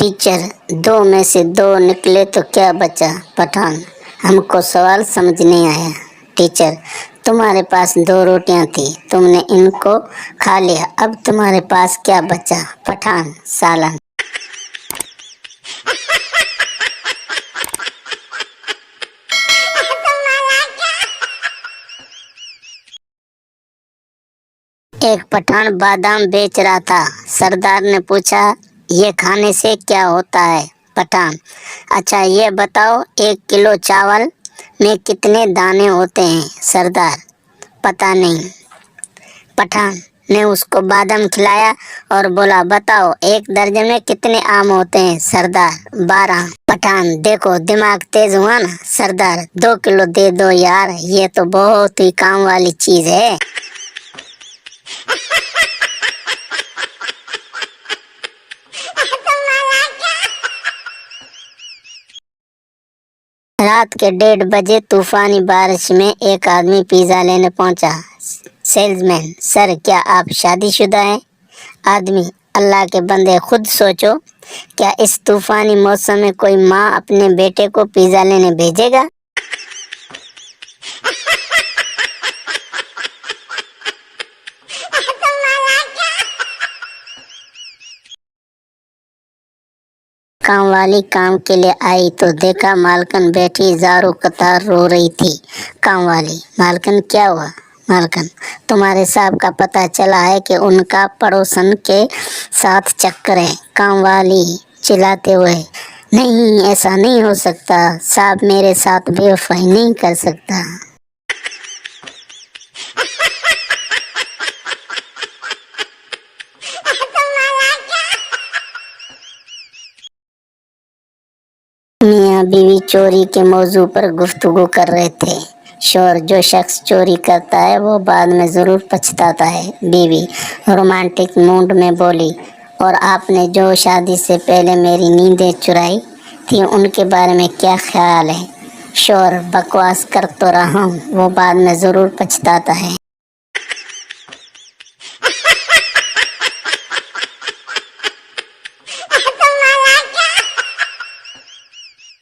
Teacher, دو میں سے دو نکلے تو کیا بچا؟ پٹھان، ہم کو سوال سمجھ نہیں آیا۔ ٹیچر، تمہارے پاس دو روٹیاں تھیں، تم نے ان کو کھا لیا، اب تمہارے پاس کیا بچا؟ پٹھان، سالن۔ ایک پٹھان بادام بیچ رہا تھا۔ سردار نے پوچھا، یہ کھانے سے کیا ہوتا ہے؟ پٹھان، اچھا یہ بتاؤ 1 کلو چاول میں کتنے دانے ہوتے ہیں؟ سردار، پتہ نہیں۔ پٹھان نے اس کو بادام کھلایا اور بولا، بتاؤ 1 درجن میں کتنے آم ہوتے ہیں؟ سردار، 12۔ پٹھان، دیکھو دماغ تیز ہوا نا؟ سردار، 2 کلو دے دو یار، یہ تو بہت ہی کام والی چیز ہے۔ رات کے 1:30 بجے طوفانی بارش میں ایک آدمی پیزا لینے پہنچا۔ سیلز مین، سر کیا آپ شادی شدہ ہیں؟ آدمی، اللہ کے بندے خود سوچو، کیا اس طوفانی موسم میں کوئی ماں اپنے بیٹے کو پیزا لینے بھیجے گا؟ کام والی کام کے لیے آئی تو دیکھا مالکن بیٹھی زاروں قطار رو رہی تھی۔ کام والی، مالکن کیا ہوا؟ مالکن، تمہارے صاحب کا پتہ چلا ہے کہ ان کا پڑوسن کے ساتھ چکر ہے۔ کام والی چلاتے ہوئے، نہیں ایسا نہیں ہو سکتا، صاحب میرے ساتھ بے وفائی نہیں کر سکتا۔ میاں بیوی چوری کے موضوع پر گفتگو کر رہے تھے۔ شوہر، جو شخص چوری کرتا ہے وہ بعد میں ضرور پچھتاتا ہے۔ بیوی رومانٹک موڈ میں بولی، اور آپ نے جو شادی سے پہلے میری نیندیں چرائی تھی ان کے بارے میں کیا خیال ہے؟ شوہر، بکواس کر تو رہا ہوں، وہ بعد میں ضرور پچھتاتا ہے۔